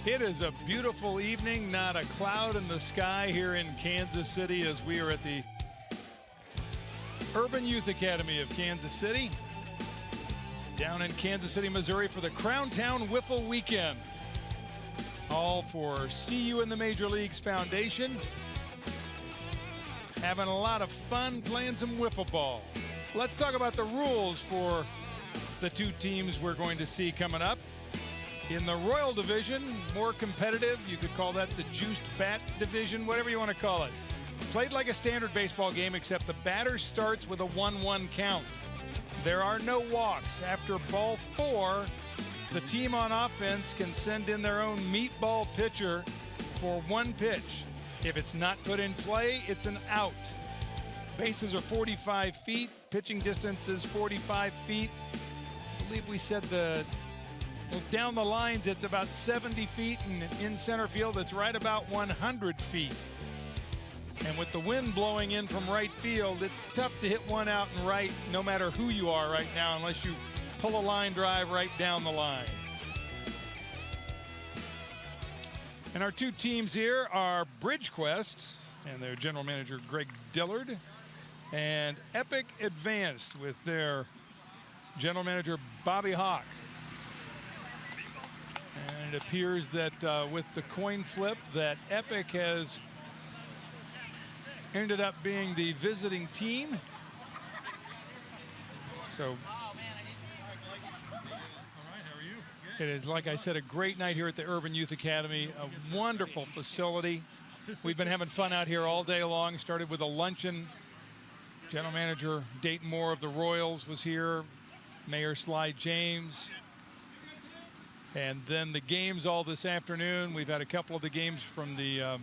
It is a beautiful evening, not a cloud in the sky here in Kansas City as we are at the Urban Youth Academy of Kansas City, down in Kansas City, Missouri for the Crown Town Wiffle Weekend. All for See You in the Major Leagues Foundation. Having a lot of fun playing some wiffle ball. Let's talk about the rules for the two teams we're going to see coming up. In the Royal Division, more competitive. You could call that the Juiced Bat Division, whatever you want to call it. Played like a standard baseball game, except the batter starts with a 1-1 count. There are no walks. After ball 4, the team on offense can send in their own meatball pitcher for one pitch. If it's not put in play, it's an out. Bases are 45 feet. Pitching distance is 45 feet. I believe we said down the lines, it's about 70 feet, and in center field, it's right about 100 feet. And with the wind blowing in from right field, it's tough to hit one out and right, no matter who you are right now, unless you pull a line drive right down the line. And our two teams here are BridgeQuest and their general manager, Greg Dillard, and Epic Advanced with their general manager, Bobby Hawk. And it appears that with the coin flip that Epic has ended up being the visiting team. So it is, like I said, a great night here at the Urban Youth Academy, a wonderful facility. We've been having fun out here all day long. Started with a luncheon. General Manager Dayton Moore of the Royals was here. Mayor Sly James. And then the games all this afternoon. We've had a couple of the games from the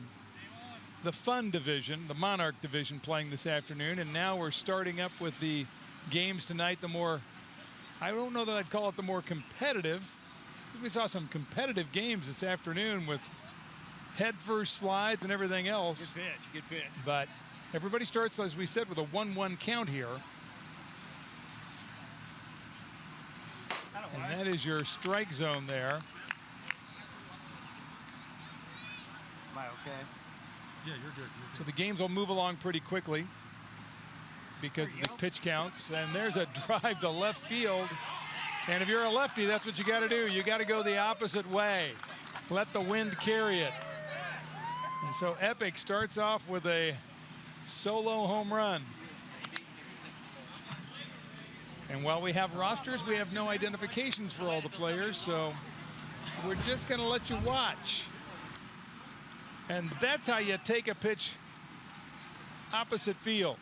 fun division, the Monarch division, playing this afternoon. And now we're starting up with the games tonight, the more, I don't know that I'd call it the more competitive. We saw some competitive games this afternoon with head-first slides and everything else. Good pitch, good pitch. But everybody starts, as we said, with a 1-1 count here. And that is your strike zone there. Am I okay? Yeah, you're good. So the games will move along pretty quickly because of the pitch counts. And there's a drive to left field. And if you're a lefty, that's what you got to do. You got to go the opposite way. Let the wind carry it. And so Epic starts off with a solo home run. And while we have rosters, we have no identifications for all the players, so we're just going to let you watch. And that's how you take a pitch opposite field.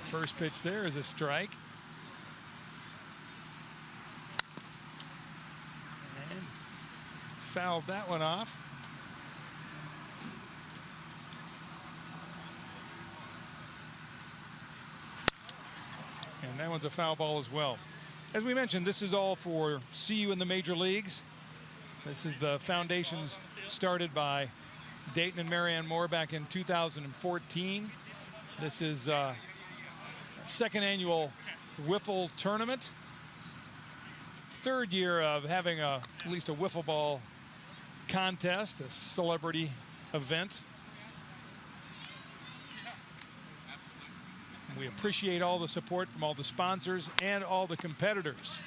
First pitch there is a strike. And fouled that one off. And that one's a foul ball as well. As we mentioned, this is all for See You in the Major Leagues. This is the foundations started by Dayton and Marianne Moore back in 2014. This is second annual wiffle tournament. Third year of having at least a wiffle ball contest, a celebrity event. We appreciate all the support from all the sponsors and all the competitors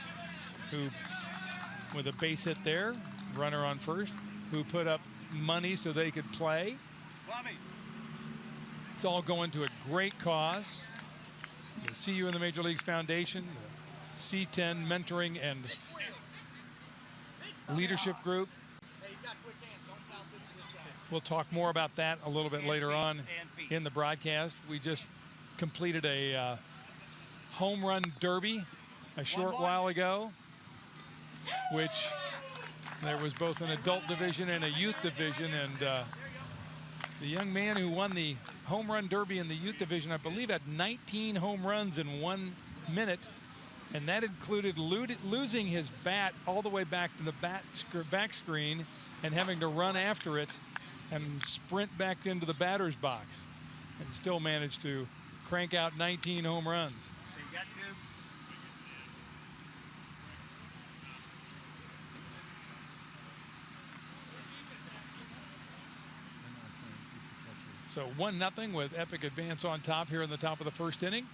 who, with a base hit there, runner on first, who put up money so they could play. It's all going to a great cause. The See You in the Major Leagues Foundation, the C10 Mentoring and Leadership Group. We'll talk more about that a little bit later on in the broadcast. We just completed a Homerun Derby a short while ago, which there was both an adult division and a youth division. And the young man who won the Homerun Derby in the youth division, I believe, had 19 home runs in 1 minute. And that included losing his bat all the way back to the back screen and having to run after it and sprint back into the batter's box, and still managed to crank out 19 home runs. So 1-0 with Epic advance on top here in the top of the first inning.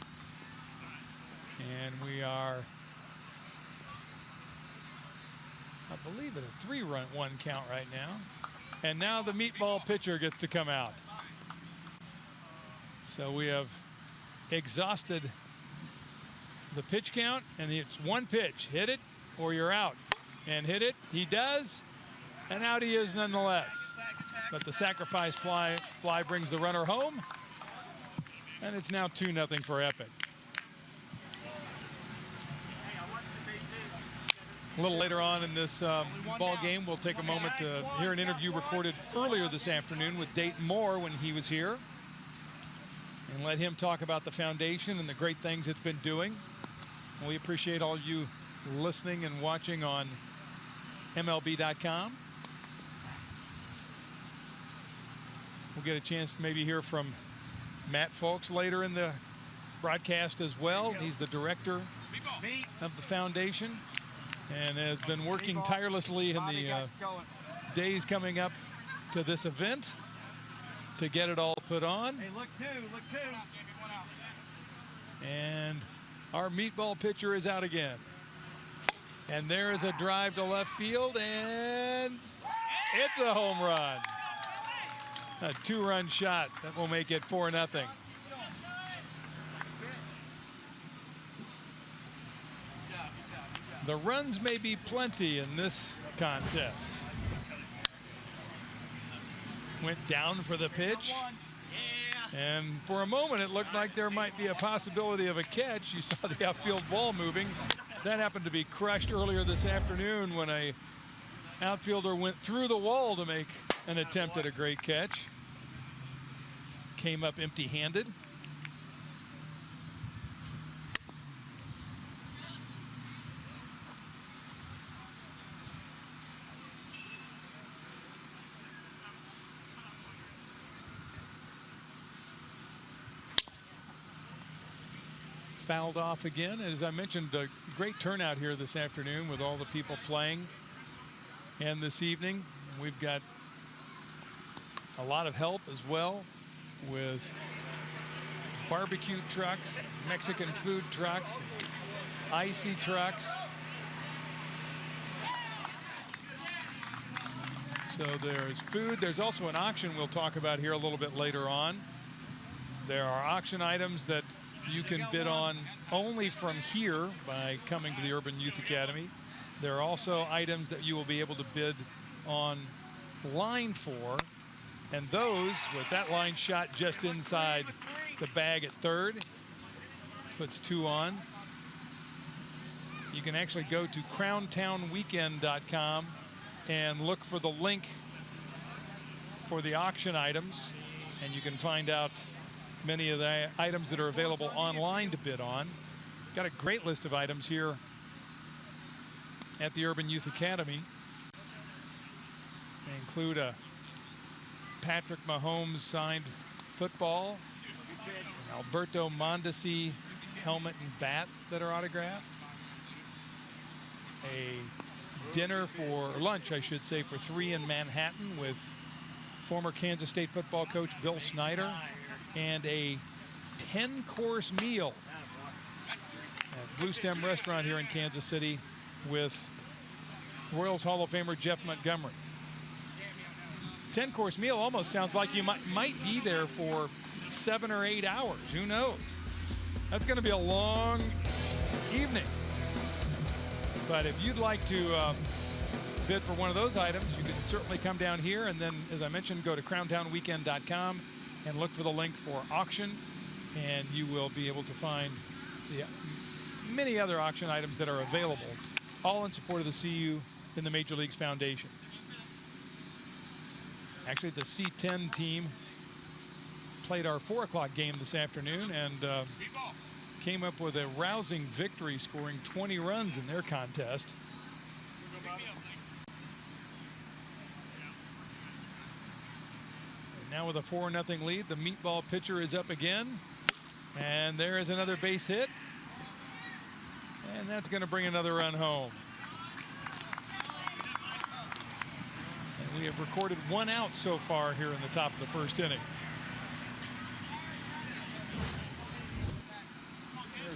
And we are, I believe, at a 3-run count right now. And now the meatball pitcher gets to come out. So we have exhausted the pitch count, and it's one pitch. Hit it or you're out. And hit it, he does, and out he is nonetheless. But the sacrifice fly brings the runner home, and it's now 2-0 for Epic. A little later on in this ball game, we'll take a moment to hear an interview recorded earlier this afternoon with Dayton Moore when he was here, and let him talk about the foundation and the great things it's been doing. And we appreciate all you listening and watching on MLB.com. We'll get a chance to maybe hear from Matt Folks later in the broadcast as well. He's the director of the foundation and has been working tirelessly in the days coming up to this event to get it all put on. Hey, look two. And our meatball pitcher is out again. And there is a drive to left field, and it's a home run. A 2-run shot that will make it 4-0. The runs may be plenty in this contest. Went down for the pitch. And for a moment, it looked like there might be a possibility of a catch. You saw the outfield ball moving. That happened to be crushed earlier this afternoon when a outfielder went through the wall to make an attempt at a great catch. Came up empty-handed. Fouled off again. As I mentioned, a great turnout here this afternoon with all the people playing. And this evening, we've got a lot of help as well with barbecue trucks, Mexican food trucks, icy trucks. So there's food. There's also an auction we'll talk about here a little bit later on. There are auction items that you can bid on only from here by coming to the Urban Youth Academy. There are also items that you will be able to bid on line for, and those, with that line shot just inside the bag at third, puts 2 on. You can actually go to crowntownweekend.com and look for the link for the auction items, and you can find out many of the items that are available online to bid on. Got a great list of items here at the Urban Youth Academy. They include a Patrick Mahomes signed football, an Alberto Mondesi helmet and bat that are autographed, a dinner for lunch, I should say, for 3 in Manhattan with former Kansas State football coach Bill Snyder, and a 10-course meal at Blue Stem Restaurant here in Kansas City with Royals Hall of Famer Jeff Montgomery. 10-course meal almost sounds like you might be there for 7 or 8 hours. Who knows? That's going to be a long evening. But if you'd like to bid for one of those items, you can certainly come down here, and then, as I mentioned, go to crowntownweekend.com and look for the link for auction, and you will be able to find the many other auction items that are available, all in support of the CU in the Major Leagues Foundation. Actually, the C10 team played our 4 o'clock game this afternoon and came up with a rousing victory, scoring 20 runs in their contest. Now with a 4-0 lead, the meatball pitcher is up again. And there is another base hit. And that's going to bring another run home. And we have recorded 1 out so far here in the top of the first inning.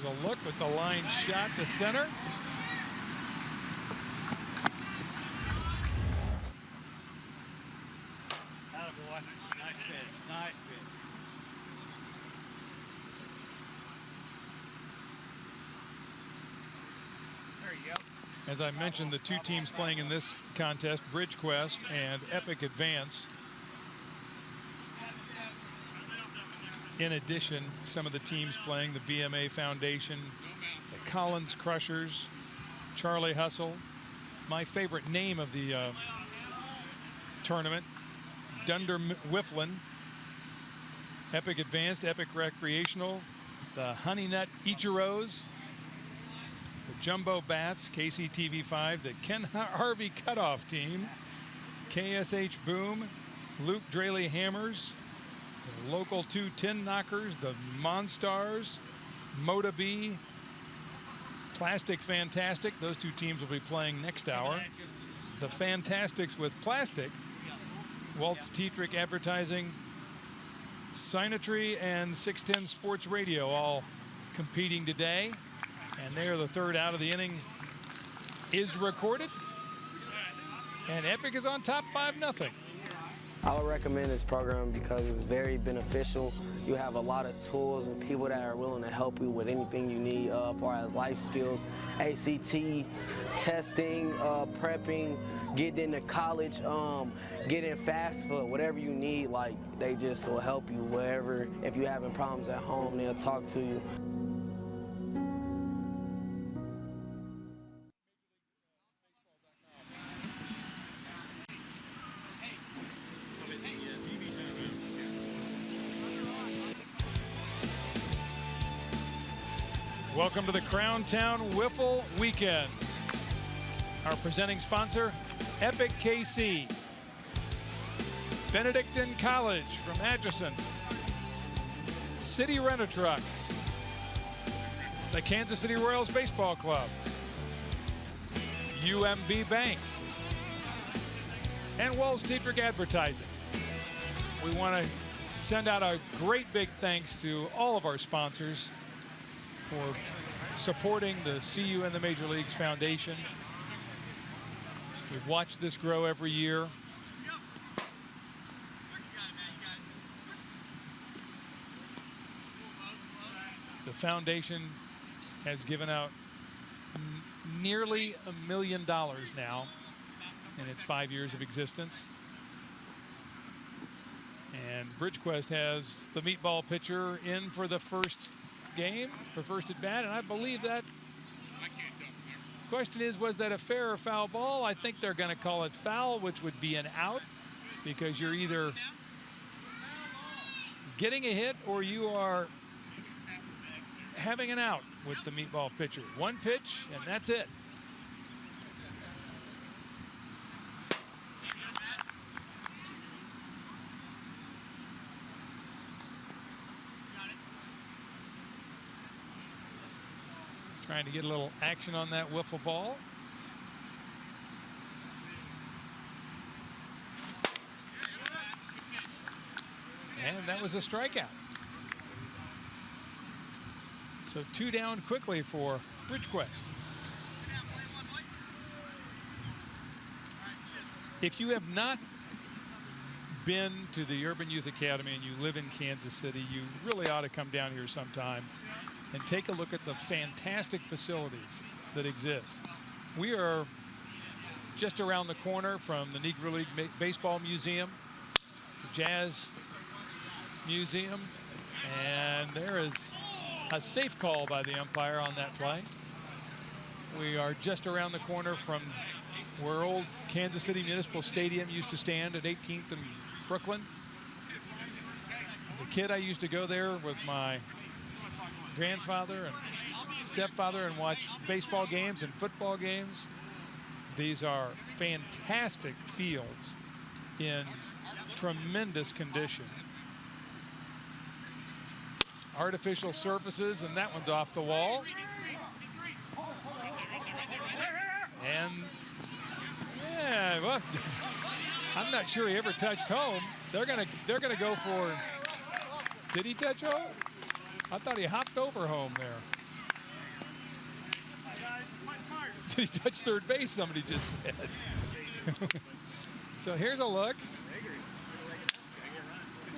a look with the line shot to center. Attaboy. Nice fit. Nice fit. There you go. As I mentioned, the two teams playing in this contest, BridgeQuest and Epic Advanced. In addition, some of the teams playing the BMA Foundation, the Collins Crushers, Charlie Hustle. My favorite name of the tournament, Dunder Whifflin, Epic Advanced, Epic Recreational, the Honey Nut Ichiros, the Jumbo Bats, KCTV5, the Ken Harvey Cutoff Team, KSH Boom, Luke Draley Hammers, the Local 2 Tin Knockers, the Monstars, Moda B, Plastic Fantastic. Those two teams will be playing next hour. The Fantastics with Plastic, Waltz Tetrick Advertising, Sinatry, and 610 Sports Radio all competing today. And there, the third out of the inning is recorded. And Epic is on top 5-0. I would recommend this program because it's very beneficial. You have a lot of tools and people that are willing to help you with anything you need as far as life skills, ACT, testing, prepping, getting into college, getting fast food, whatever you need. Like, they just will help you wherever. If you're having problems at home, they'll talk to you. Welcome to the Crown Town Wiffle Weekend. Our presenting sponsor, Epic KC, Benedictine College from Atchison, City Rent-A-Truck, the Kansas City Royals Baseball Club, UMB Bank, and Waltz Tetrick Advertising. We want to send out a great big thanks to all of our sponsors for supporting the CU and the Major Leagues Foundation. We've watched this grow every year. The foundation has given out nearly $1 million now in its 5 years of existence. And BridgeQuest has the meatball pitcher in for the first game, for first at bat, and I believe that question is, was that a fair or foul ball? I think they're going to call it foul, which would be an out, because you're either getting a hit or you are having an out with the meatball pitcher. One pitch, and that's it. Trying to get a little action on that wiffle ball. And that was a strikeout. So 2 down quickly for BridgeQuest. If you have not been to the Urban Youth Academy and you live in Kansas City, you really ought to come down here sometime and take a look at the fantastic facilities that exist. We are just around the corner from the Negro League Baseball Museum, the Jazz Museum, and there is a safe call by the umpire on that play. We are just around the corner from where old Kansas City Municipal Stadium used to stand at 18th and Brooklyn. As a kid, I used to go there with my grandfather and stepfather and watch baseball games and football games. These are fantastic fields in tremendous condition. Artificial surfaces, and that one's off the wall. And yeah, well, I'm not sure he ever touched home. They're gonna go for. Did he touch home? I thought he hopped over home there. Did he touch third base? Somebody just said. So here's a look.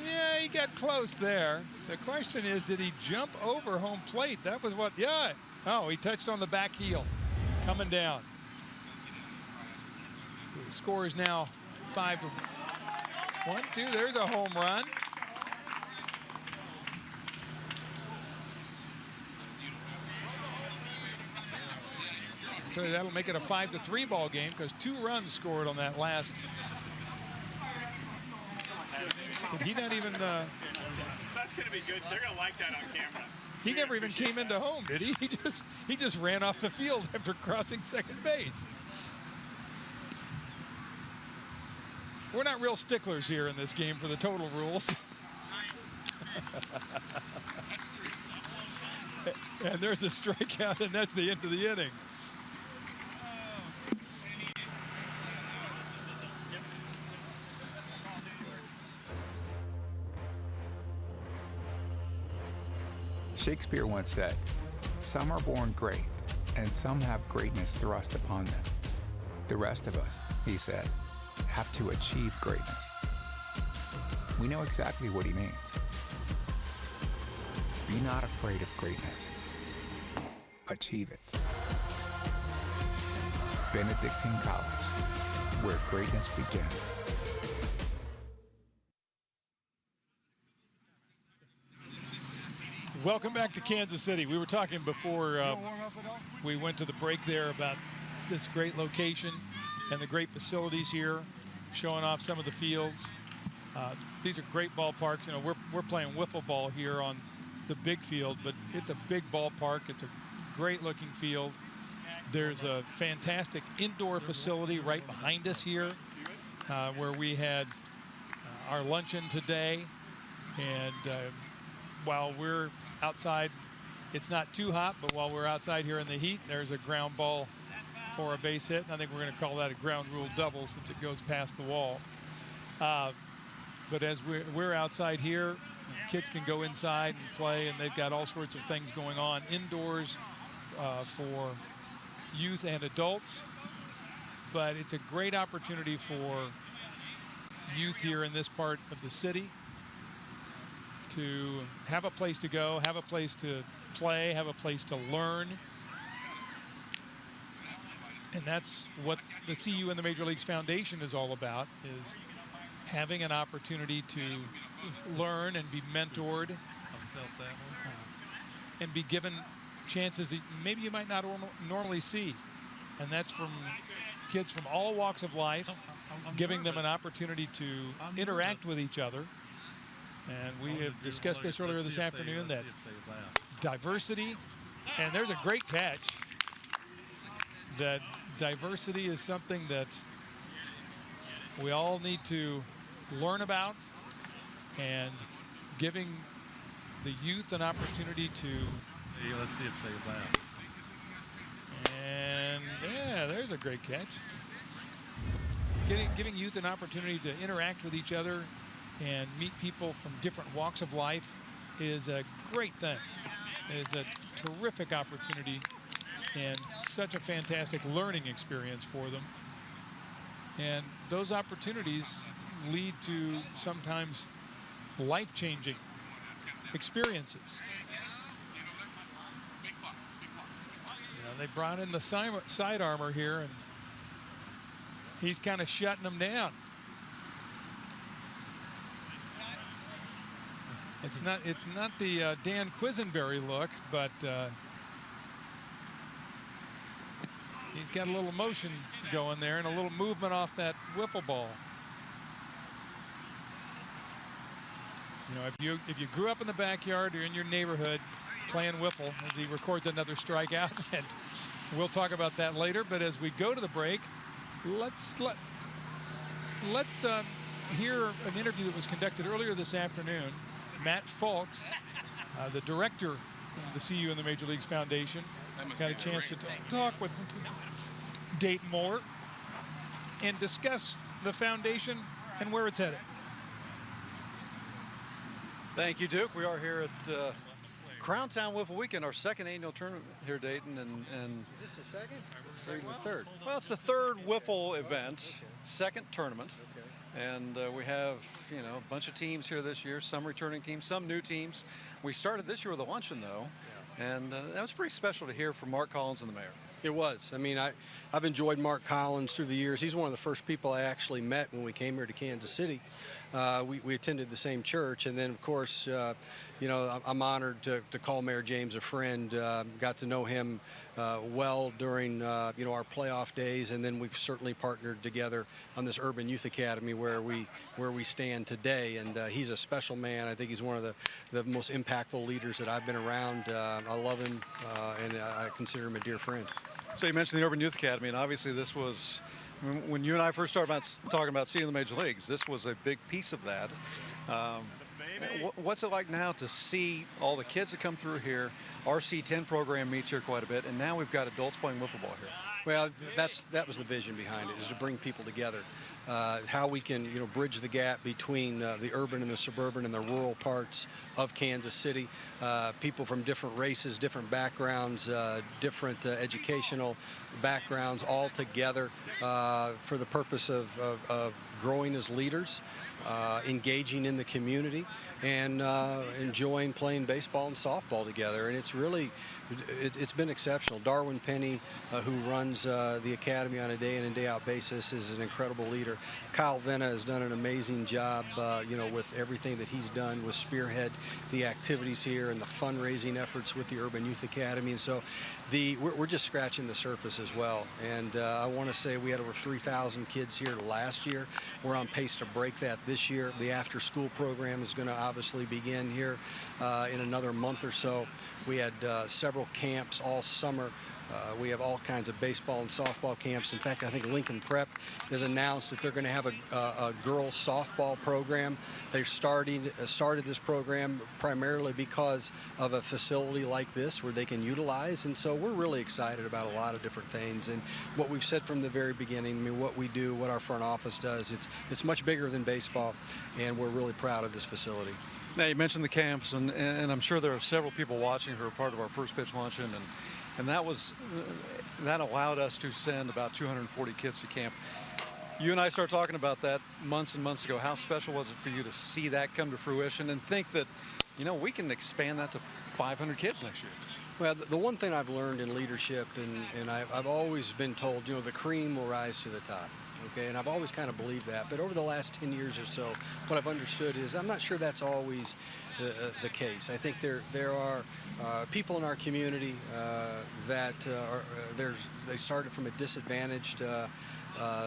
Yeah, he got close there. The question is, did he jump over home plate? That was what, yeah. Oh, he touched on the back heel, coming down. The score is now 5-1, 2. There's a home run. So that'll make it a 5-3 ball game because 2 runs scored on that last. Did he not even? That's going to be good. They're going to like that on camera. He never even came into home, did he? He just ran off the field after crossing second base. We're not real sticklers here in this game for the total rules. And there's a strikeout, and that's the end of the inning. Shakespeare once said, "Some are born great, and some have greatness thrust upon them. The rest of us," he said, "have to achieve greatness." We know exactly what he means. Be not afraid of greatness. Achieve it. Benedictine College, where greatness begins. Welcome back to Kansas City. We were talking before we went to the break there about this great location and the great facilities here, showing off some of the fields. These are great ballparks. You know, we're playing wiffle ball here on the big field, but it's a big ballpark. It's a great looking field. There's a fantastic indoor facility right behind us here where we had our luncheon today. And while we're outside, it's not too hot, but while we're outside here in the heat, there's a ground ball for a base hit. And I think we're going to call that a ground rule double since it goes past the wall. But as we're outside here, kids can go inside and play, and they've got all sorts of things going on indoors for youth and adults. But it's a great opportunity for youth here in this part of the city to have a place to go, have a place to play, have a place to learn. And that's what the CU and the Major Leagues Foundation is all about, is having an opportunity to learn and be mentored and be given chances that maybe you might not normally see. And that's from kids from all walks of life, giving them an opportunity to interact with each other. And we have discussed this earlier this afternoon, that diversity, and there's a great catch, that diversity is something that we all need to learn about, and giving the youth an opportunity to. Yeah, let's see if they laugh. And yeah, there's a great catch. Giving youth an opportunity to interact with each other and meet people from different walks of life is a great thing. It is a terrific opportunity and such a fantastic learning experience for them. And those opportunities lead to sometimes life-changing experiences. You know, they brought in the side armor here, and he's kind of shutting them down. It's not the Dan Quisenberry look, but he's got a little motion going there and a little movement off that wiffle ball. You know, if you grew up in the backyard or in your neighborhood playing wiffle, as he records another strikeout, and we'll talk about that later. But as we go to the break, let's hear an interview that was conducted earlier this afternoon. Matt Falks, the director of the CU and the Major Leagues Foundation, got a chance to talk with Dayton Moore and discuss the foundation and where it's headed. Thank you, Duke. We are here at Crown Town Wiffle Weekend, our second annual tournament here at Dayton, and Is this the second? the third. Well, it's the third wiffle event, second tournament, and we have a bunch of teams here this year. Some returning teams, some new teams. We started this year with a luncheon though, and that was pretty special to hear from Mark Collins and the mayor. It was. I mean, I've enjoyed Mark Collins through the years. He's one of the first people I actually met when we came here to Kansas City. We attended the same church, and then, of course, I'm honored to call Mayor James a friend. Got to know him well during, our playoff days, and then we've certainly partnered together on this Urban Youth Academy where we stand today. And he's a special man. I think he's one of the most impactful leaders that I've been around. I love him, and I consider him a dear friend. So you mentioned the Urban Youth Academy, and obviously this was, when you and I first started talking about seeing the major leagues, this was a big piece of that. What's it like now to see all the kids that come through here? Our C10 program meets here quite a bit, and now we've got adults playing wiffle ball here. Well, that was the vision behind it, is to bring people together. How we can, bridge the gap between the urban and the suburban and the rural parts of Kansas City. People from different races, different backgrounds, different educational backgrounds, all together for the purpose of growing as leaders, engaging in the community, and enjoying playing baseball and softball together. And it's been exceptional. Darwin Penny, who runs the academy on a day in and day out basis, is an incredible leader. Kyle Venna has done an amazing job, with everything that he's done with Spearhead, the activities here and the fundraising efforts with the Urban Youth Academy. And so we're just scratching the surface as well. And I want to say we had over 3,000 kids here last year. We're on pace to break that this year. The after-school program is going to obviously begin here in another month or so. We had several camps all summer. We have all kinds of baseball and softball camps. In fact, I think Lincoln Prep has announced that they're going to have a girls softball program. They've started this program primarily because of a facility like this where they can utilize. And so we're really excited about a lot of different things. And what we've said from the very beginning, I mean, what we do, what our front office does, it's much bigger than baseball, and we're really proud of this facility. Now, you mentioned the camps, and I'm sure there are several people watching who are part of our first pitch luncheon, and that allowed us to send about 240 kids to camp. You and I started talking about that months and months ago. How special was it for you to see that come to fruition and think that, we can expand that to 500 kids next year? Well, the one thing I've learned in leadership, and I've always been told, the cream will rise to the top. Okay, and I've always kind of believed that. But over the last 10 years or so, what I've understood is I'm not sure that's always the case. I think there are people in our community that they started from a disadvantaged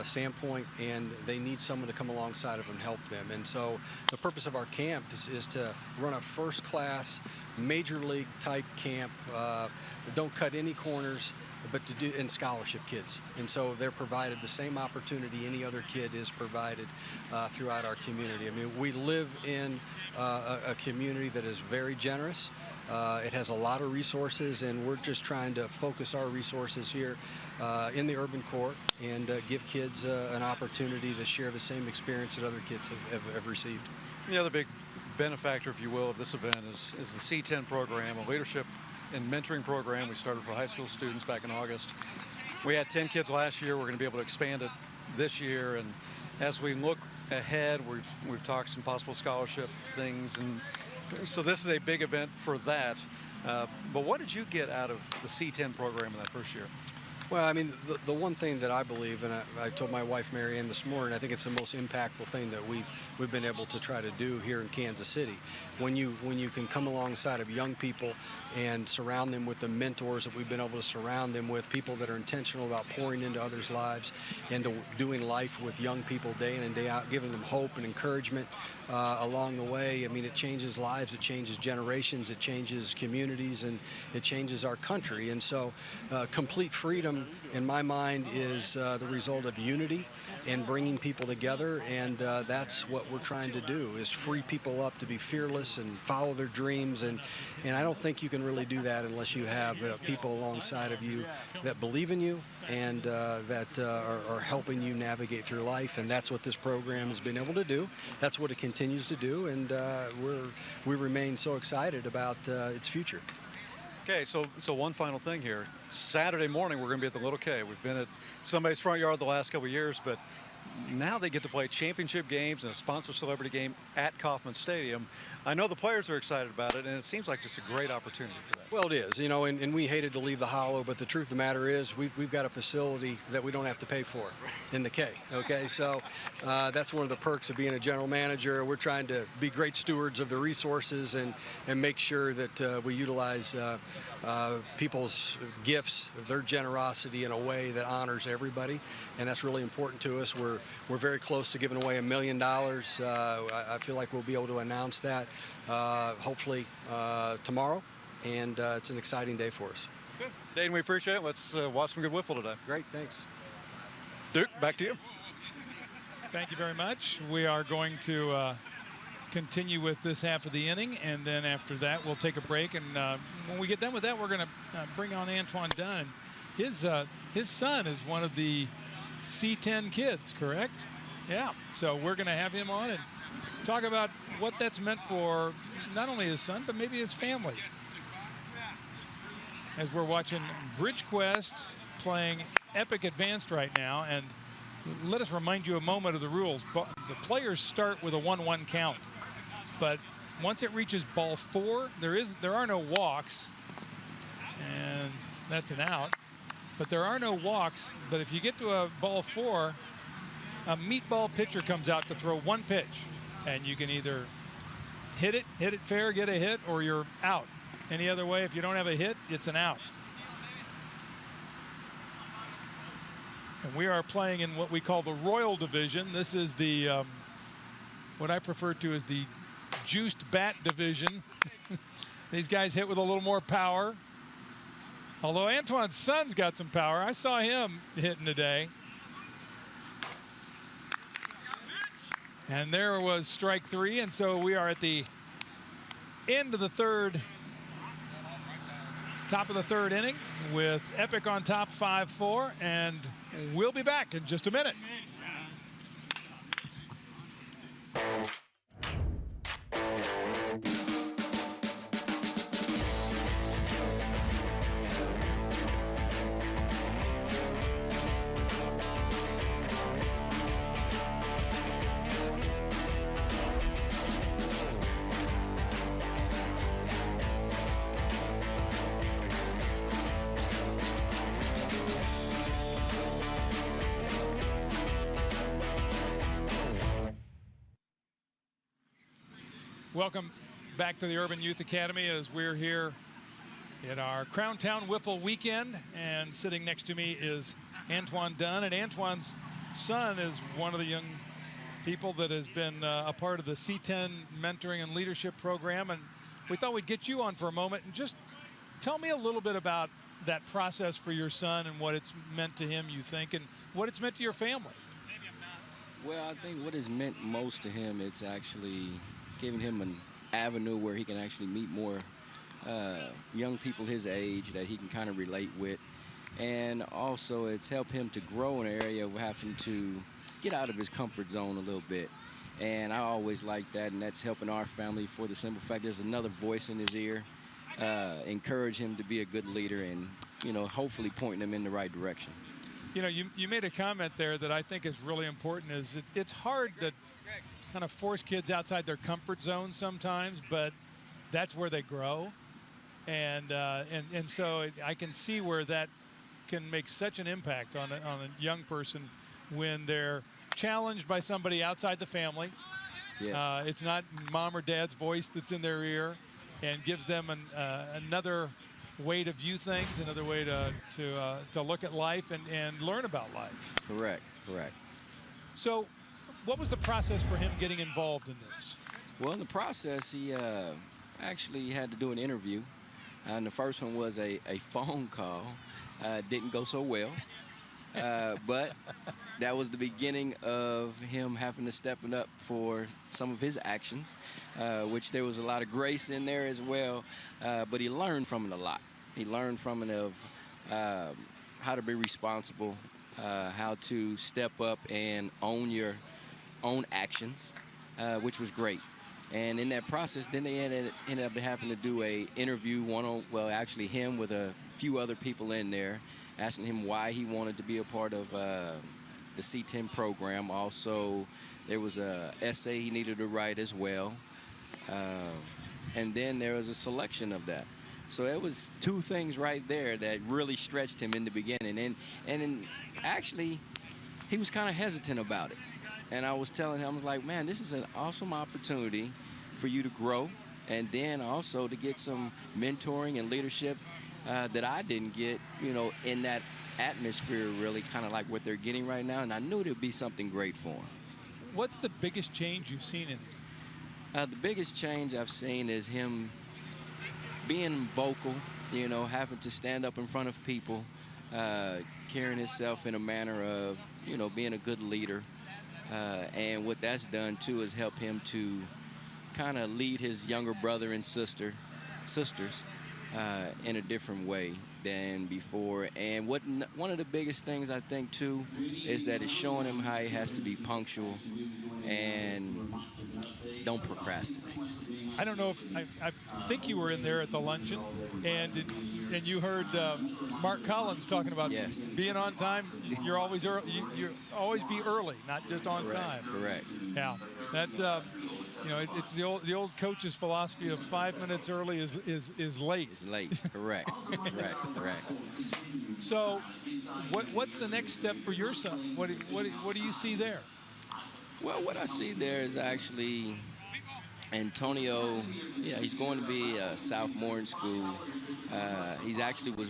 standpoint, and they need someone to come alongside of them and help them. And so the purpose of our camp is to run a first-class, major league type camp. Don't cut any corners, but to do in scholarship kids. And so they're provided the same opportunity any other kid is provided throughout our community. I mean, we live in a community that is very generous. It has a lot of resources, and we're just trying to focus our resources here in the urban core and give kids an opportunity to share the same experience that other kids have received. The other big benefactor, if you will, of this event is the C10 program, a leadership and mentoring program we started for high school students back in August. We had 10 kids last year. We're going to be able to expand it this year, and as we look ahead, we've talked some possible scholarship things, and so this is a big event for that. But what did you get out of the C10 program in that first year? Well, I mean, the one thing that I believe, and I told my wife Mary Ann this morning, I think it's the most impactful thing that we've been able to try to do here in Kansas City. When you can come alongside of young people and surround them with the mentors that we've been able to surround them with, people that are intentional about pouring into others' lives and doing life with young people day in and day out, giving them hope and encouragement along the way. I mean, it changes lives, it changes generations, it changes communities, and it changes our country. And so complete freedom program, in my mind, is the result of unity and bringing people together, and that's what we're trying to do, is free people up to be fearless and follow their dreams, and I don't think you can really do that unless you have people alongside of you that believe in you and that are helping you navigate through life, and that's what this program has been able to do. That's what it continues to do, and we remain so excited about its future. Okay, so one final thing here. Saturday morning, we're going to be at the Little K. We've been at somebody's front yard the last couple of years, but now they get to play championship games and a sponsor celebrity game at Kauffman Stadium. I know the players are excited about it, and it seems like just a great opportunity for that. Well, it is, you know, and we hated to leave the Hollow, but the truth of the matter is we've got a facility that we don't have to pay for in the K, okay? So that's one of the perks of being a general manager. We're trying to be great stewards of the resources and make sure that we utilize people's gifts, their generosity in a way that honors everybody, and that's really important to us. We're very close to giving away $1 million. I feel like we'll be able to announce that hopefully tomorrow, and it's an exciting day for us. Good. Dane, we appreciate it. Let's watch some good wiffle today. Great, thanks. Duke, back to you. Thank you very much. We are going to continue with this half of the inning, and then after that we'll take a break, and when we get done with that, we're going to bring on Antoine Dunn. His son is one of the C10 kids, correct? Yeah, so we're going to have him on and talk about what that's meant for not only his son, but maybe his family. As we're watching BridgeQuest playing Epic Advanced right now, and let us remind you a moment of the rules. The players start with a 1-1 count, but once it reaches ball 4, there are no walks, and that's an out. But there are no walks. But if you get to a ball 4, a meatball pitcher comes out to throw one pitch, and you can either hit it fair, get a hit, or you're out. Any other way, if you don't have a hit, it's an out. And we are playing in what we call the Royal Division. This is the what I prefer to as the juiced bat division. These guys hit with a little more power. Although Antoine's son's got some power. I saw him hitting today. And there was strike 3, and so we are at the end of the top of the third inning with Epic on top 5-4, and we'll be back in just a minute. Welcome back to the Urban Youth Academy as we're here at our Crown Town Wiffle Weekend, and sitting next to me is Antoine Dunn, and Antoine's son is one of the young people that has been a part of the C10 mentoring and leadership program, and we thought we'd get you on for a moment and just tell me a little bit about that process for your son and what it's meant to him, you think, and what it's meant to your family. Well, I think what it's meant most to him, it's actually giving him an avenue where he can actually meet more young people his age that he can kind of relate with. And also it's helped him to grow in an area of having to get out of his comfort zone a little bit. And I always like that, and that's helping our family for the simple fact there's another voice in his ear, encourage him to be a good leader and, you know, hopefully pointing him in the right direction. You know, you made a comment there that I think is really important, is it's hard to kind of force kids outside their comfort zone sometimes, but that's where they grow. And so I can see where that can make such an impact on a young person when they're challenged by somebody outside the family. Yeah. It's not mom or dad's voice that's in their ear, and gives them another way to view things, another way to look at life and learn about life. Correct. So what was the process for him getting involved in this? Well, in the process, he actually had to do an interview. And the first one was a phone call. Didn't go so well. But that was the beginning of him having to step it up for some of his actions, which there was a lot of grace in there as well. But he learned from it a lot. He learned from it of how to be responsible, how to step up and own your own actions, which was great. And in that process, then they ended up having to do a interview actually him with a few other people in there, asking him why he wanted to be a part of the C10 program. Also, there was a essay he needed to write as well. And then there was a selection of that. So it was two things right there that really stretched him in the beginning. And actually, he was kind of hesitant about it. And I was telling him, I was like, man, this is an awesome opportunity for you to grow, and then also to get some mentoring and leadership that I didn't get, in that atmosphere, really kind of like what they're getting right now. And I knew there'd be something great for him. What's the biggest change you've seen in him? The biggest change I've seen is him being vocal, having to stand up in front of people, carrying himself in a manner of, being a good leader. And what that's done, too, is help him to kind of lead his younger brother and sisters in a different way than before. And one of the biggest things, I think, too, is that it's showing him how he has to be punctual and don't procrastinate. I don't know if I think you were in there at the luncheon, and you heard Mark Collins talking about being on time. You're always early. You always be early, not just on time. Correct. Yeah, that it's the old coach's philosophy of 5 minutes early is late. It's late. Correct. Correct. So, what's the next step for your son? What do you see there? Well, what I see there is actually Antonio. He's going to be a sophomore in school. He's actually was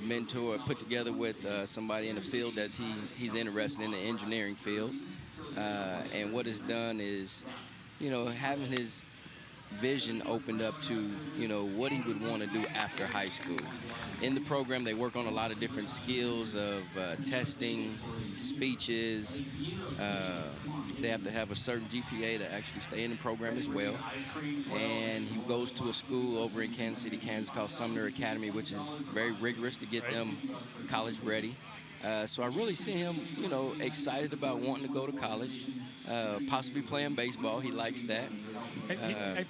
put together with somebody in the field that he's interested in, the engineering field. And what it's done is, having his vision opened up to, what he would want to do after high school. In the program, they work on a lot of different skills of testing, speeches. They have to have a certain GPA to actually stay in the program as well. And he goes to a school over in Kansas City, Kansas called Sumner Academy, which is very rigorous to get them college ready. So I really see him, excited about wanting to go to college, possibly playing baseball. He likes that.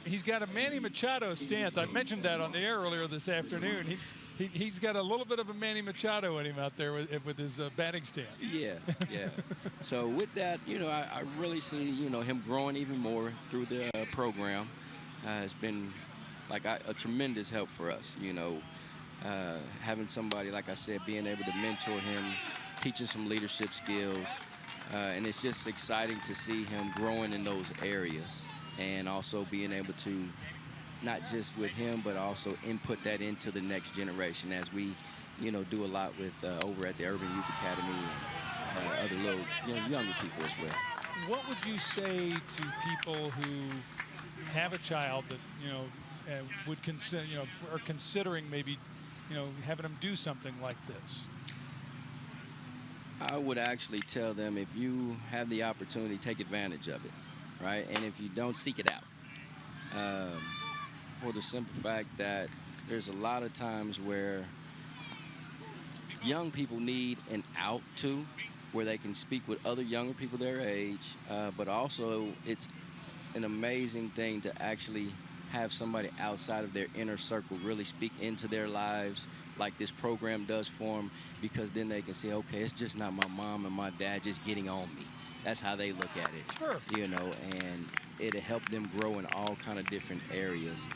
He's got a Manny Machado stance. I mentioned that on the air earlier this afternoon. He's got a little bit of a Manny Machado in him out there with his batting stance. Yeah. So with that, I really see, him growing even more through the program. It's been like a tremendous help for us, having somebody, like I said, being able to mentor him, teaching some leadership skills. And it's just exciting to see him growing in those areas and also being able to, not just with him, but also input that into the next generation as we, do a lot with over at the Urban Youth Academy and other little, younger people as well. What would you say to people who have a child that, would consider, are considering maybe, having them do something like this? I would actually tell them, if you have the opportunity, take advantage of it, right? And if you don't, seek it out. For the simple fact that there's a lot of times where young people need an out too, where they can speak with other younger people their age, but also it's an amazing thing to actually have somebody outside of their inner circle really speak into their lives like this program does for them, because then they can say, okay, it's just not my mom and my dad just getting on me. That's how they look at it. Sure. And it'll help them grow in all kind of different areas.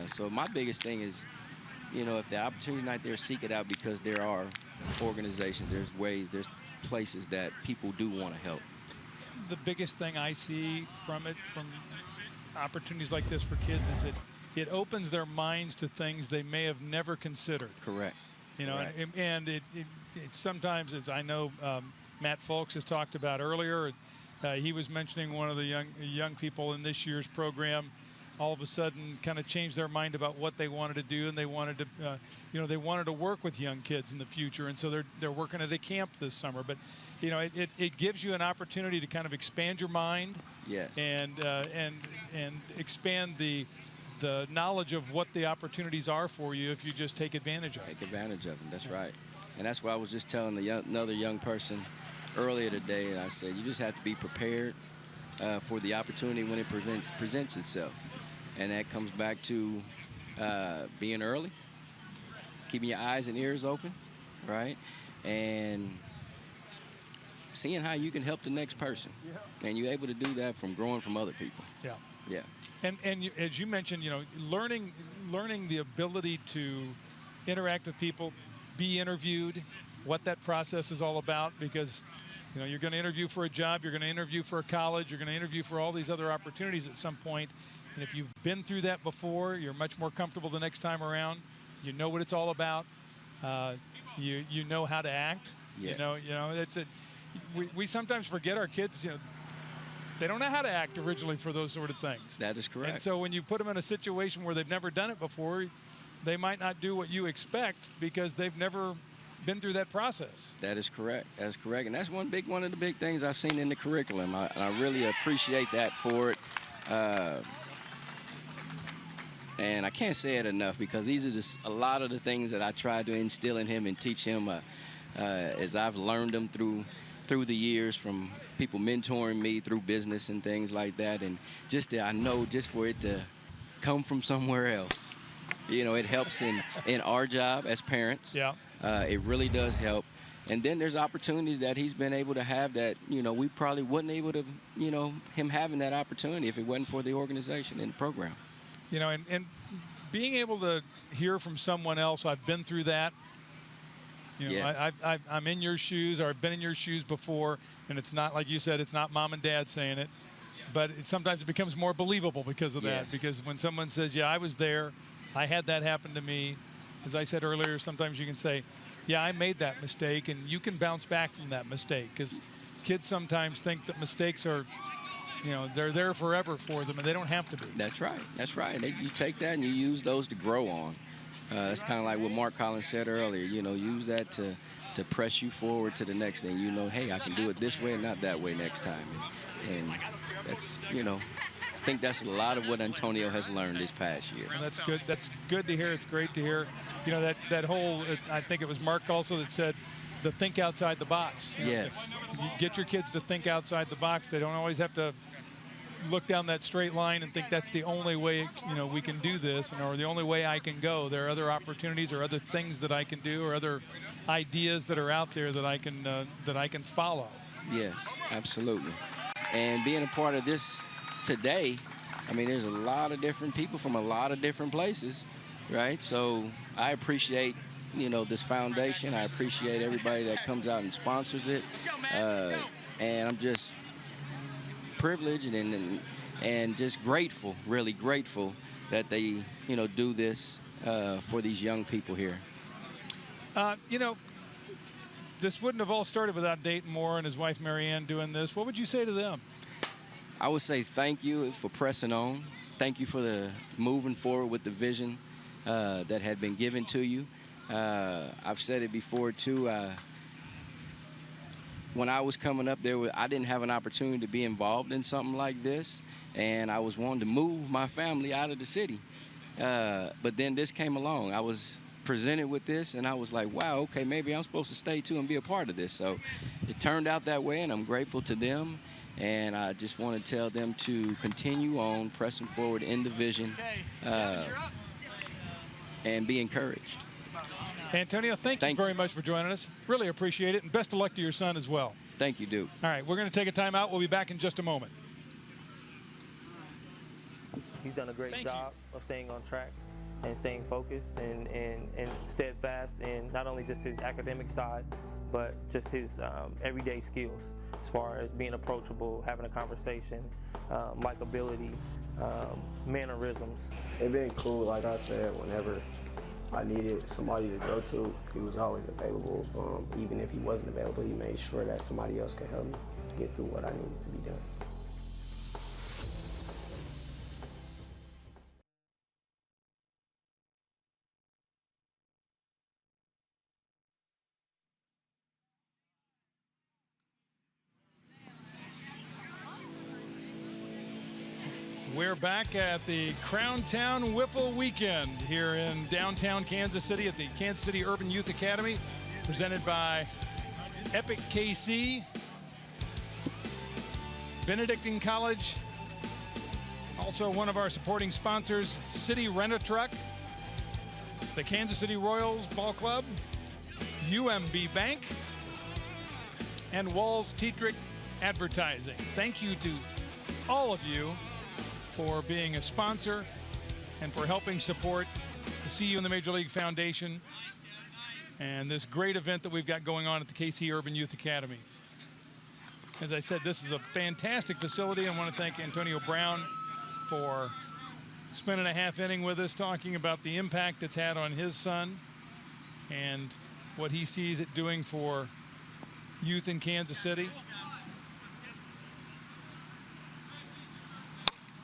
So my biggest thing is, if the opportunity's not there, seek it out, because there are organizations, there's ways, there's places that people do want to help. The biggest thing I see from opportunities like this for kids is it opens their minds to things they may have never considered. Correct. Correct. And it sometimes, as I know Matt Folks has talked about earlier, he was mentioning one of the young people in this year's program all of a sudden kind of changed their mind about what they wanted to do, and they wanted to, they wanted to work with young kids in the future, and so they're working at a camp this summer. But it gives you an opportunity to kind of expand your mind, Yes. and expand the knowledge of what the opportunities are for you if you just take advantage of it. Take advantage of them. That's right. And that's why I was just telling another young person earlier today, and I said, you just have to be prepared for the opportunity when it presents itself. And that comes back to being early, keeping your eyes and ears open, right? And seeing how you can help the next person. Yeah. And you're able to do that from growing from other people. Yeah. Yeah. And as you mentioned, learning the ability to interact with people, be interviewed, what that process is all about, because you're going to interview for a job, you're going to interview for a college, you're going to interview for all these other opportunities at some point. And if you've been through that before, you're much more comfortable the next time around. You know what it's all about. You know how to act. Yeah. We sometimes forget our kids. They don't know how to act originally for those sort of things. That is correct. And so when you put them in a situation where they've never done it before, they might not do what you expect because they've never been through that process. That is correct. That's correct. And that's one of the big things I've seen in the curriculum. I really appreciate that for it. And I can't say it enough, because these are just a lot of the things that I try to instill in him and teach him as I've learned them through the years from people mentoring me through business and things like that. And I know just for it to come from somewhere else, it helps in our job as parents. Yeah. It really does help. And then there's opportunities that he's been able to have that, we probably wouldn't able to, him having that opportunity if it wasn't for the organization and the program. And being able to hear from someone else, I've been through that. Yes. I'm in your shoes, or I've been in your shoes before, and it's not, like you said, it's not mom and dad saying it, but sometimes it becomes more believable because of that. Yes. Because when someone says, yeah, I was there, I had that happen to me, as I said earlier, sometimes you can say, yeah, I made that mistake, and you can bounce back from that mistake, because kids sometimes think that mistakes are, they're there forever for them, and they don't have to be. That's right. That's right. You take that and you use those to grow on. It's kind of like what Mark Collins said earlier. Use that to press you forward to the next thing. Hey, I can do it this way and not that way next time. And that's, I think that's a lot of what Antonio has learned this past year. And that's good. That's good to hear. It's great to hear. That whole, I think it was Mark also that said, the think outside the box. Yes. You get your kids to think outside the box. They don't always have to look down that straight line and think that's the only way, we can do this, or the only way I can go. There are other opportunities or other things that I can do, or other ideas that are out there that I can follow. Yes, absolutely. And being a part of this today, there's a lot of different people from a lot of different places, right? So I appreciate, this foundation. I appreciate everybody that comes out and sponsors it. And I'm just privileged and just grateful, really grateful that they, do this for these young people here. This wouldn't have all started without Dayton Moore and his wife Marianne doing this. What would you say to them? I would say thank you for pressing on. Thank you for the moving forward with the vision that had been given to you. I've said it before too. When I was coming up there, I didn't have an opportunity to be involved in something like this, and I was wanting to move my family out of the city. But then this came along. I was presented with this, and I was like, wow, okay, maybe I'm supposed to stay too and be a part of this. So it turned out that way, and I'm grateful to them. And I just want to tell them to continue on pressing forward in the vision and be encouraged. Antonio, thank you very much for joining us. Really appreciate it, and best of luck to your son as well. Thank you, Duke. All right, we're going to take a timeout. We'll be back in just a moment. He's done a great job of staying on track and staying focused and steadfast in not only just his academic side, but just his everyday skills as far as being approachable, having a conversation, likability, mannerisms. It's been cool, like I said, whenever I needed somebody to go to, he was always available. Even if he wasn't available, he made sure that somebody else could help me get through what I needed to be done. We're back at the Crown Town Wiffle Weekend here in downtown Kansas City at the Kansas City Urban Youth Academy, presented by Epic KC, Benedictine College, also one of our supporting sponsors, City Rent-A-Truck, the Kansas City Royals Ball Club, UMB Bank, and Walls Tetrick Advertising. Thank you to all of you for being a sponsor and for helping support the CU and the Major League Foundation and this great event that we've got going on at the KC Urban Youth Academy. As I said, this is a fantastic facility. I want to thank Antonio Brown for spending a half inning with us talking about the impact it's had on his son and what he sees it doing for youth in Kansas City.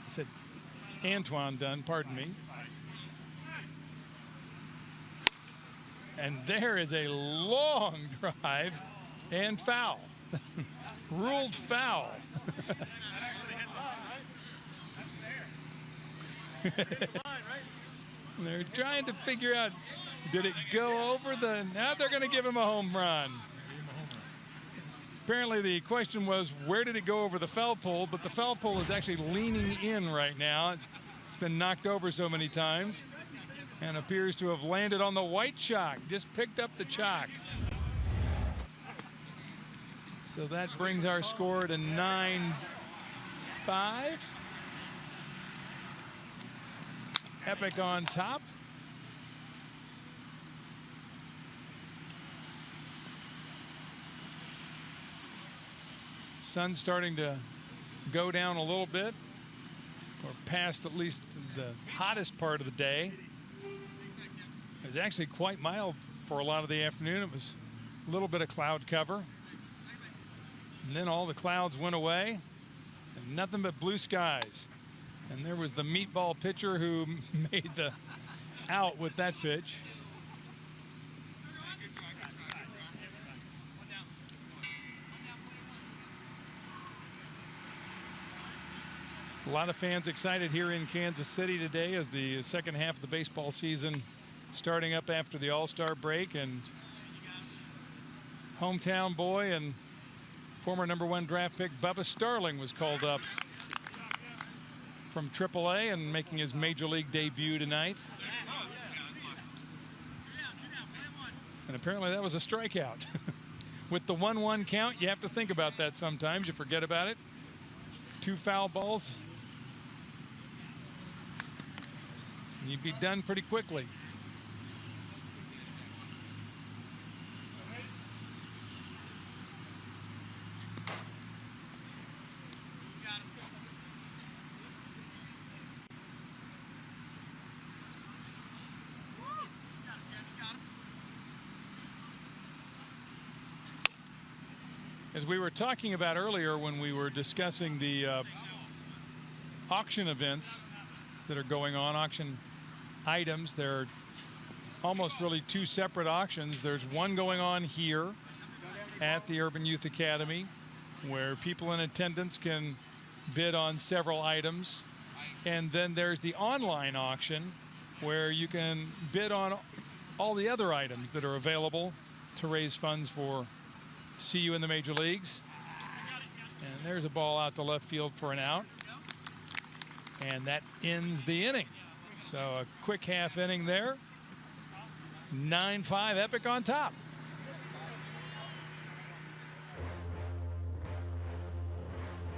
I said Antoine Dunn, pardon me. And there is a long drive and foul. Ruled foul. They're trying to figure out, did it go over the, now they're going to give him a home run. Apparently the question was, where did it go over the foul pole? But the foul pole is actually leaning in right now. It's been knocked over so many times and appears to have landed on the white chalk, just picked up the chalk. So that brings our score to 9-5. Epic on top. Sun's starting to go down a little bit, or past at least the hottest part of the day. It was actually quite mild for a lot of the afternoon. It was a little bit of cloud cover. And then all the clouds went away and nothing but blue skies. And there was the meatball pitcher who made the out with that pitch. A lot of fans excited here in Kansas City today as the second half of the baseball season starting up after the All-Star break, and hometown boy and former #1 draft pick Bubba Starling was called up from AAA and making his Major League debut tonight. And apparently that was a strikeout. With the 1-1 count, you have to think about that sometimes. You forget about it. 2 foul balls. And you'd be done pretty quickly. As we were talking about earlier when we were discussing the auction events that are going on, auction items, they're almost really 2 separate auctions. There's one going on here at the Urban Youth Academy where people in attendance can bid on several items. And then there's the online auction where you can bid on all the other items that are available to raise funds for CU in the major leagues. And there's a ball out to left field for an out. And that ends the inning. So a quick half inning there. 9-5, Epic on top.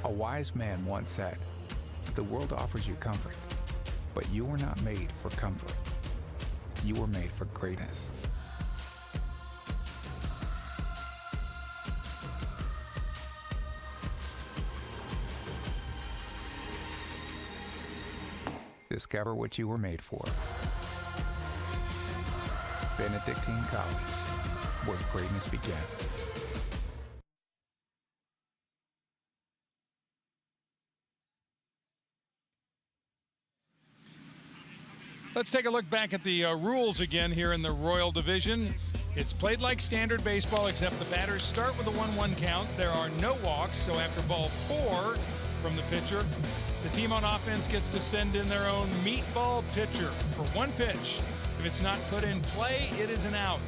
A wise man once said, "The world offers you comfort, but you were not made for comfort. You were made for greatness." Discover what you were made for. Benedictine College, where greatness begins. Let's take a look back at the rules again here in the Royal Division. It's played like standard baseball, except the batters start with a 1-1 count. There are no walks, so after ball 4 from the pitcher, The team on offense gets to send in their own meatball pitcher for one pitch. If it's not put in play, it is an out.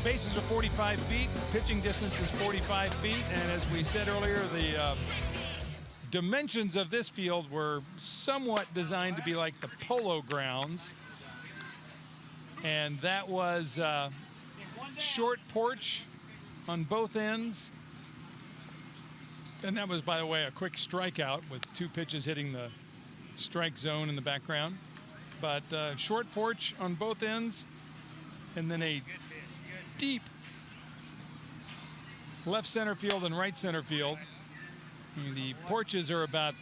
Bases are 45 feet. Pitching distance is 45 feet. And as we said earlier, the dimensions of this field were somewhat designed to be like the Polo Grounds. And that was short porch on both ends. And that was, by the way, a quick strikeout with 2 pitches hitting the strike zone in the background. But short porch on both ends, and then a deep left center field and right center field. I mean, the porches are about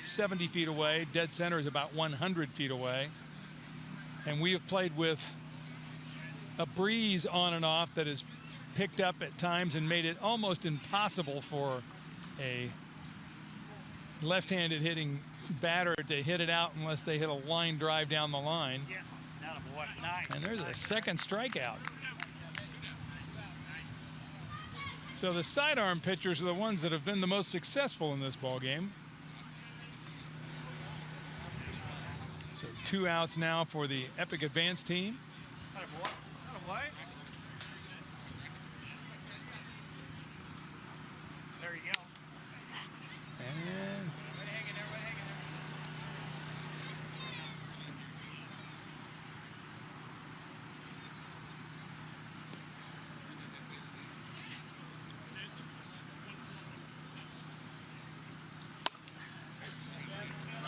70 feet away. Dead center is about 100 feet away. And we have played with a breeze on and off that has picked up at times and made it almost impossible for a left-handed hitting batter to hit it out unless they hit a line drive down the line. And there's a second strikeout. So the sidearm pitchers are the ones that have been the most successful in this ball game. So 2 outs now for the Epic Advance team. There you go. And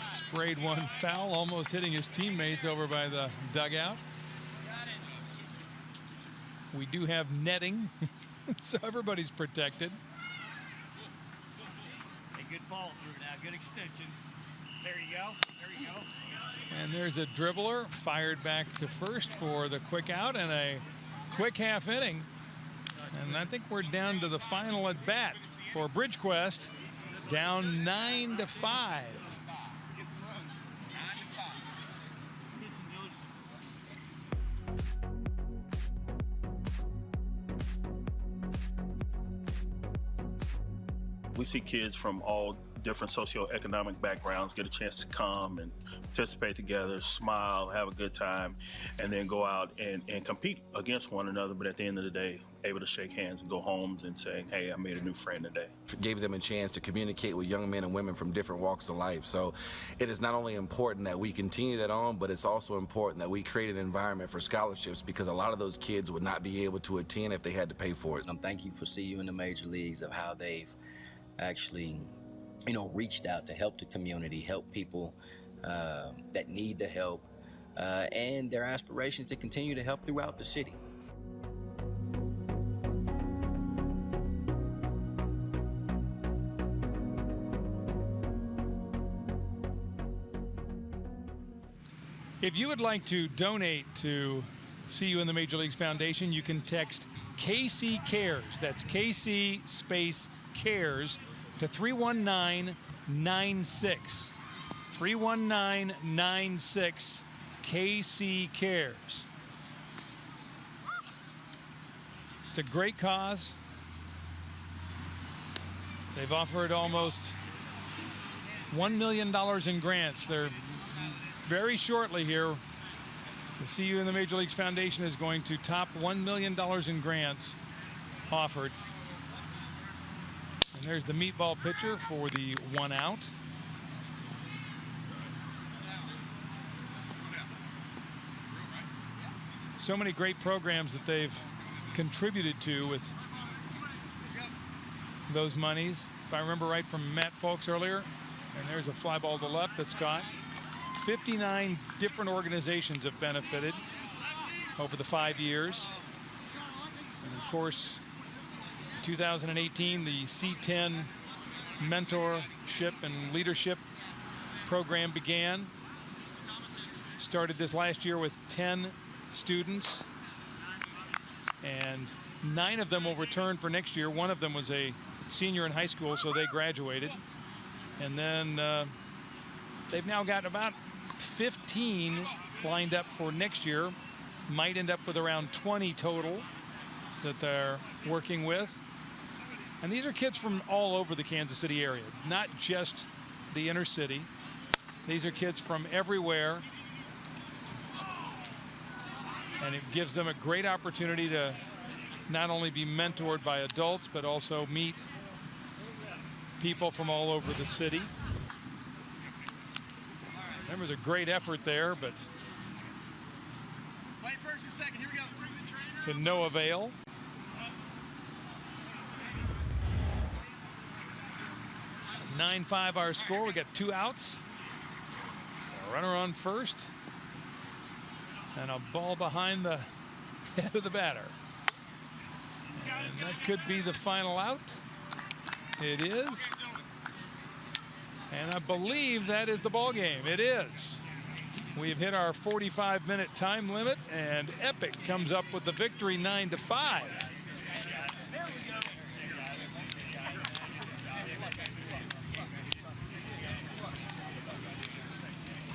sprayed one foul, almost hitting his teammates over by the dugout. We do have netting, so everybody's protected. A good follow through now, good extension. There you go, there you go. And there's a dribbler fired back to first for the quick out and a quick half inning. And I think we're down to the final at bat for BridgeQuest, down 9-5. We see kids from all different socioeconomic backgrounds get a chance to come and participate together, smile, have a good time, and then go out and compete against one another. But at the end of the day, able to shake hands and go home and saying, hey, I made a new friend today. It gave them a chance to communicate with young men and women from different walks of life. So it is not only important that we continue that on, but it's also important that we create an environment for scholarships, because a lot of those kids would not be able to attend if they had to pay for it. Thank you for CU in the major leagues of how they've actually, reached out to help the community, help people that need the help, and their aspirations to continue to help throughout the city. If you would like to donate to CU in the Major Leagues Foundation, you can text KC Cares. That's KC space Cares to 31996. 31996 KC Cares. It's a great cause. They've offered almost $1 million in grants. They're very shortly here. The CU in the Major Leagues Foundation is going to top $1 million in grants offered. And there's the meatball pitcher for the 1 out. So many great programs that they've contributed to with those monies. If I remember right from Matt Folks earlier, and there's a fly ball to left that's caught. 59 different organizations have benefited over the 5 years. And of course, 2018, the C10 mentorship and leadership program began. Started this last year with 10 students, and 9 of them will return for next year. 1 of them was a senior in high school, so they graduated. And then they've now got about 15 lined up for next year. Might end up with around 20 total that they're working with. And these are kids from all over the Kansas City area, not just the inner city. These are kids from everywhere, and it gives them a great opportunity to not only be mentored by adults, but also meet people from all over the city. There was a great effort there, but Play first or second. Here we go. to no avail. (9-5) our score. We got 2 outs. A runner on first, and a ball behind the head of the batter. And that could be the final out. It is. And I believe that is the ball game. It is. We've hit our 45-minute time limit, and Epic comes up with the victory, 9-5.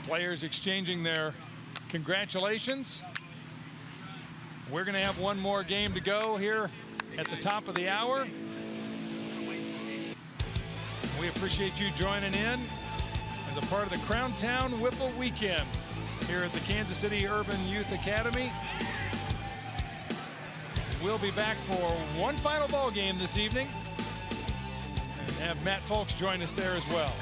Players exchanging their congratulations. We're going to have one more game to go here at the top of the hour. We appreciate you joining in as a part of the Crown Town Wiffle Weekend here at the Kansas City Urban Youth Academy. We'll be back for one final ball game this evening and have Matt Folks join us there as well.